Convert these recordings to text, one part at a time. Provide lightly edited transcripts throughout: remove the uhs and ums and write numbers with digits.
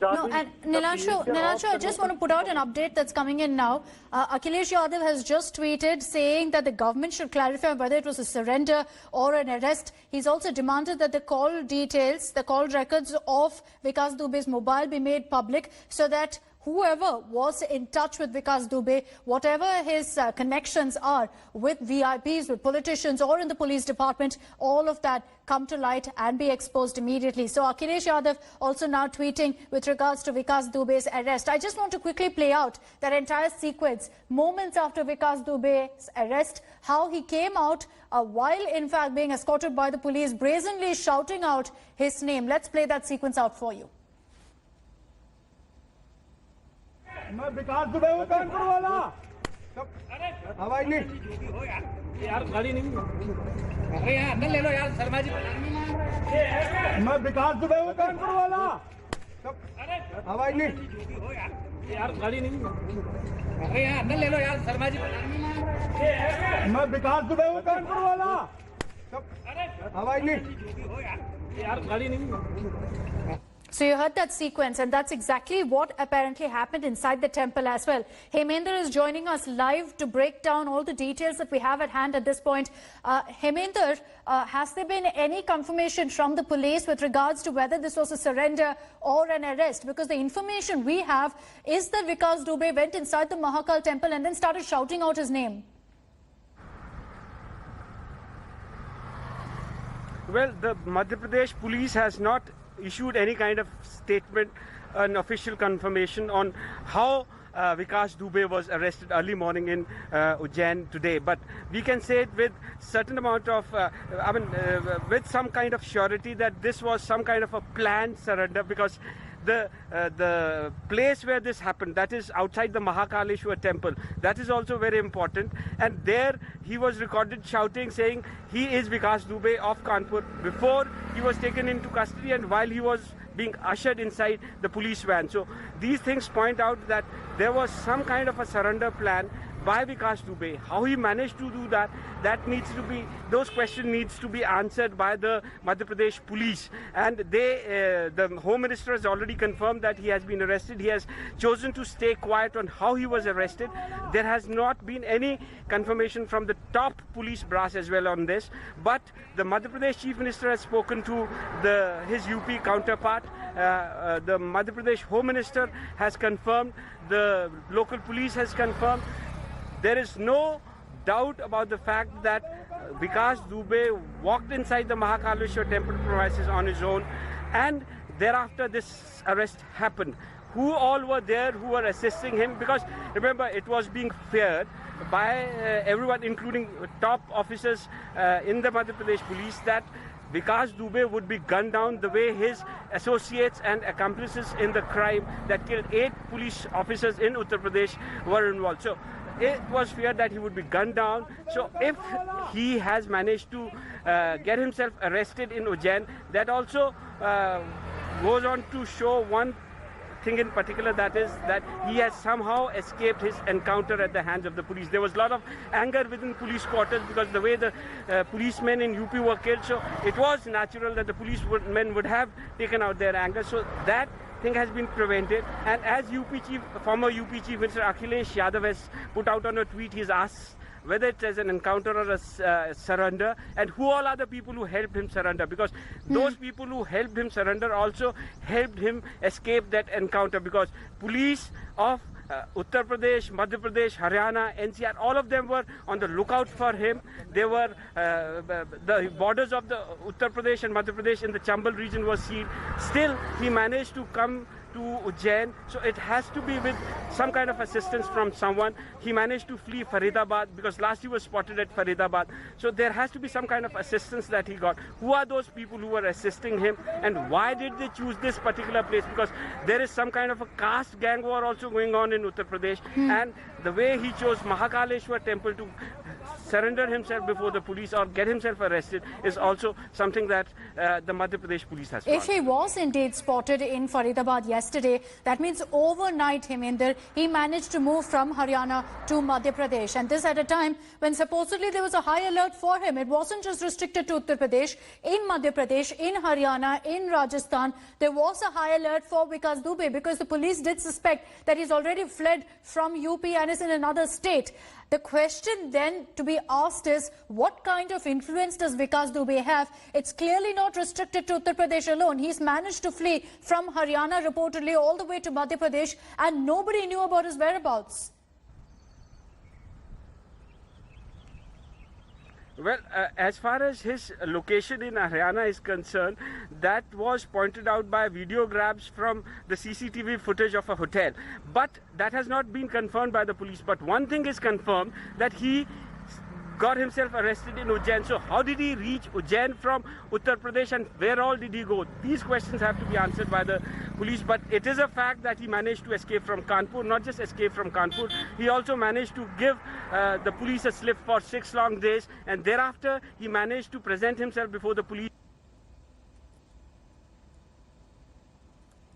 No, and Nilanshu, I just want to put out an update that's coming in now. Akhilesh Yadav has just tweeted saying that the government should clarify whether it was a surrender or an arrest. He's also demanded that the call details, the call records of Vikas Dubey's mobile be made public so that whoever was in touch with Vikas Dubey, whatever his connections are with VIPs, with politicians or in the police department, all of that come to light and be exposed immediately. So Akhilesh Yadav also now tweeting with regards to Vikas Dubey's arrest. I just want to quickly play out that entire sequence, moments after Vikas Dubey's arrest, how he came out while in fact being escorted by the police, brazenly shouting out his name. Let's play that sequence out for you. मैं विकास दुबे हूँ कानपुर वाला आवाज नहीं यार गाड़ी नहीं अरे यार अंदर ले लो यार शर्मा जी मैं विकास दुबे हूँ कानपुर वाला आवाज नहीं यार गाड़ी नहीं अरे यार अंदर ले लो यार शर्मा जी मैं विकास दुबे हूँ कानपुर वाला आवाज नहीं यार गाड़ी नहीं. So you heard that sequence, and that's exactly what apparently happened inside the temple as well. Hemendra is joining us live to break down all the details that we have at hand at this point. Hemendra, has there been any confirmation from the police with regards to whether this was a surrender or an arrest? Because the information we have is that Vikas Dubey went inside the Mahakal temple and then started shouting out his name. Well, the Madhya Pradesh police has not issued any kind of statement, an official confirmation on how Vikas Dubey was arrested early morning in Ujjain today. But we can say it with certain amount of, with some kind of surety that this was some kind of a planned surrender, because the place where this happened, that is outside the Mahakaleshwar temple, that is also very important. And there he was recorded shouting, saying he is Vikas Dubey of Kanpur before he was taken into custody and while he was being ushered inside the police van. So these things point out that there was some kind of a surrender plan by Vikas Dubey. How he managed to do that, that needs to be, those questions needs to be answered by the Madhya Pradesh police. And the Home Minister has already confirmed that he has been arrested. He has chosen to stay quiet on how he was arrested. There has not been any confirmation from the top police brass as well on this. But the Madhya Pradesh Chief Minister has spoken to his UP counterpart. The Madhya Pradesh Home Minister has confirmed. The local police has confirmed. There is no doubt about the fact that Vikas Dubey walked inside the Mahakaleshwar temple premises on his own, and thereafter this arrest happened. Who all were there who were assisting him? Because remember, it was being feared by everyone, including top officers in the Madhya Pradesh police, that Vikas Dubey would be gunned down the way his associates and accomplices in the crime that killed 8 police officers in Uttar Pradesh were involved. So it was feared that he would be gunned down. So if he has managed to get himself arrested in Ujjain, that also goes on to show one thing in particular, that is that he has somehow escaped his encounter at the hands of the police. There was a lot of anger within police quarters because the way the policemen in UP were killed, so it was natural that the policemen would have taken out their anger. So that thing has been prevented. And as former UP Chief Minister Akhilesh Yadav has put out on a tweet, he's asked whether it is an encounter or a surrender, and who all are the people who helped him surrender, because those people who helped him surrender also helped him escape that encounter, because police of Uttar Pradesh, Madhya Pradesh, Haryana, NCR, all of them were on the lookout for him. They were, the borders of the Uttar Pradesh and Madhya Pradesh in the Chambal region was sealed. Still, he managed to come to Ujjain, so it has to be with some kind of assistance from someone. He managed to flee Faridabad because last he was spotted at Faridabad. So there has to be some kind of assistance that he got. Who are those people who were assisting him, and why did they choose this particular place? Because there is some kind of a caste gang war also going on in Uttar Pradesh, and the way he chose Mahakaleshwar temple to surrender himself before the police or get himself arrested is also something that the Madhya Pradesh police has found. If he was indeed spotted in Faridabad yesterday, that means overnight, Heminder, he managed to move from Haryana to Madhya Pradesh. And this at a time when supposedly there was a high alert for him. It wasn't just restricted to Uttar Pradesh. In Madhya Pradesh, in Haryana, in Rajasthan, there was a high alert for Vikas Dubey because the police did suspect that he's already fled from UP and is in another state. The question then to be asked is, what kind of influence does Vikas Dubey have? It's clearly not restricted to Uttar Pradesh alone. He's managed to flee from Haryana reportedly all the way to Madhya Pradesh and nobody knew about his whereabouts. Well, as far as his location in Haryana is concerned, that was pointed out by video grabs from the CCTV footage of a hotel. But that has not been confirmed by the police. But one thing is confirmed, that he got himself arrested in Ujjain. So how did he reach Ujjain from Uttar Pradesh and where all did he go? These questions have to be answered by the police. But it is a fact that he managed to escape from Kanpur. Not just escape from Kanpur, he also managed to give the police a slip for 6 long days, and thereafter he managed to present himself before the police.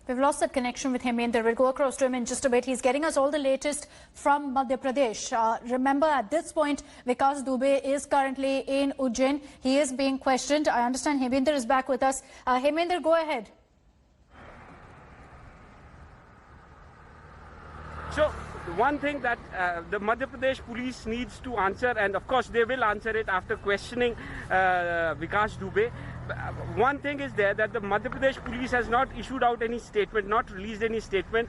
We've lost that connection with Heminder. We'll go across to him in just a bit. He's getting us all the latest from Madhya Pradesh. Remember, at this point, Vikas Dubey is currently in Ujjain. He is being questioned. I understand Heminder is back with us. Heminder, go ahead. So, one thing that the Madhya Pradesh police needs to answer, and of course they will answer it after questioning Vikas Dubey. One thing is there, that the Madhya Pradesh police has not issued out any statement, not released any statement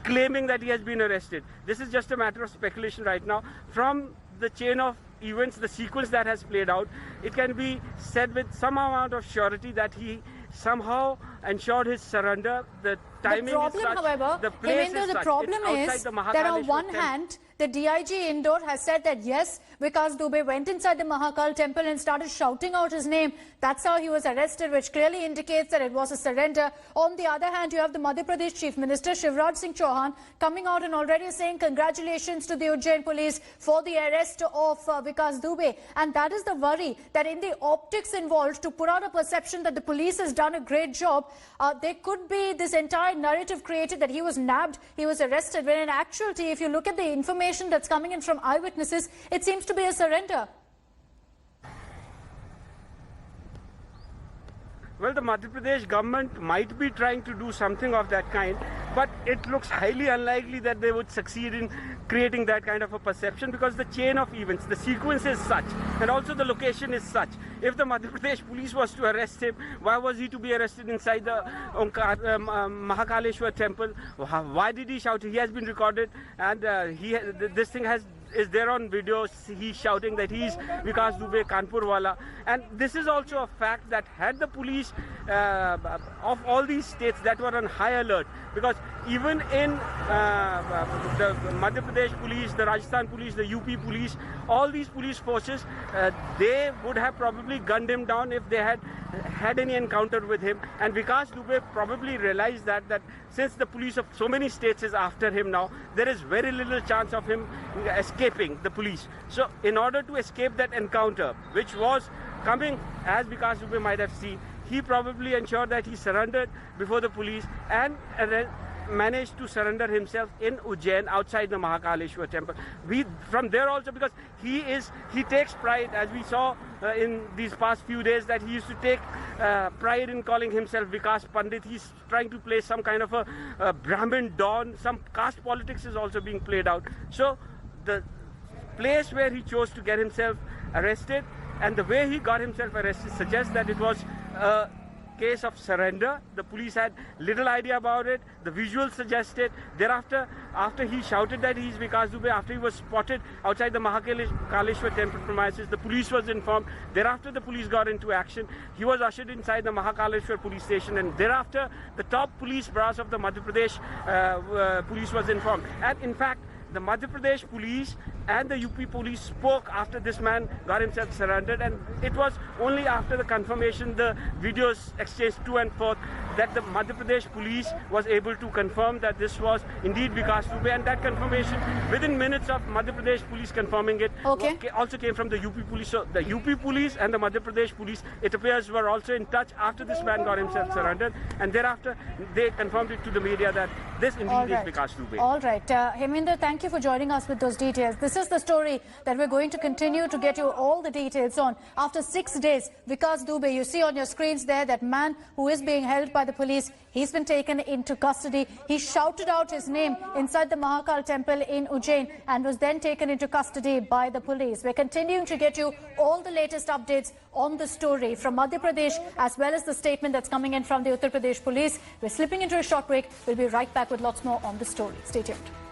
claiming that he has been arrested. This is just a matter of speculation right now. From the chain of events, the sequence that has played out, it can be said with some amount of surety that he somehow ensured his surrender. The timing the problem, is such, however, the place Heminder, is the such, problem is that on one hand, the DIG Indore has said that yes, Vikas Dubey went inside the Mahakal temple and started shouting out his name. That's how he was arrested, which clearly indicates that it was a surrender. On the other hand, you have the Madhya Pradesh Chief Minister Shivraj Singh Chauhan coming out and already saying congratulations to the Ujjain police for the arrest of Vikas Dubey. And that is the worry, that in the optics involved, to put out a perception that the police has done a great job, there could be this entire narrative created that he was nabbed, he was arrested, when in actuality, if you look at the information that's coming in from eyewitnesses, it seems to be a surrender. Well, the Madhya Pradesh government might be trying to do something of that kind, but it looks highly unlikely that they would succeed in creating that kind of a perception, because the chain of events, the sequence is such, and also the location is such. If the Madhya Pradesh police was to arrest him, why was he to be arrested inside the Mahakaleshwar temple? Why did he shout? He has been recorded, and this thing is there on video. He's shouting that he's Vikas Dubey, Kanpur wala. And this is also a fact that had the police of all these states that were on high alert, because even in the Madhya Pradesh police, the Rajasthan police, the UP police, all these police forces, they would have probably gunned him down if they had any encounter with him. And Vikas Dubey probably realized that since the police of so many states is after him now, there is very little chance of him escaping the police. So in order to escape that encounter, which was coming as Vikas Dubey might have seen, he probably ensured that he surrendered before the police and managed to surrender himself in Ujjain outside the Mahakaleshwar temple. From there also, because he takes pride, as we saw in these past few days, that he used to take pride in calling himself Vikas Pandit. He's trying to play some kind of a Brahmin Don. Some caste politics is also being played out. So the place where he chose to get himself arrested and the way he got himself arrested suggests that it was a case of surrender. The police had little idea about it. The visuals suggested. Thereafter, after he shouted that he's Vikas Dubey, after he was spotted outside the Mahakaleshwar temple premises, the police was informed. Thereafter, the police got into action. He was ushered inside the Mahakaleshwar police station, and thereafter, the top police brass of the Madhya Pradesh police was informed. And in fact, the Madhya Pradesh police and the UP police spoke after this man got himself surrendered, and it was only after the confirmation, the videos exchanged to and forth, that the Madhya Pradesh police was able to confirm that this was indeed Vikas Dubey, and that confirmation within minutes of Madhya Pradesh police confirming it also came from the UP police. So the UP police and the Madhya Pradesh police, it appears, were also in touch after this man got himself surrendered, and thereafter they confirmed it to the media that this indeed is Vikas Dubey. All right. Heminder, thank you for joining us with those details. This is the story that we're going to continue to get you all the details on. After 6 days, Vikas Dubey, you see on your screens there, that man who is being held by the police, he's been taken into custody. He shouted out his name inside the Mahakal temple in Ujjain and was then taken into custody by the police. We're continuing to get you all the latest updates on the story from Madhya Pradesh, as well as the statement that's coming in from the Uttar Pradesh police. We're slipping into a short break. We'll be right back with lots more on the story. Stay tuned.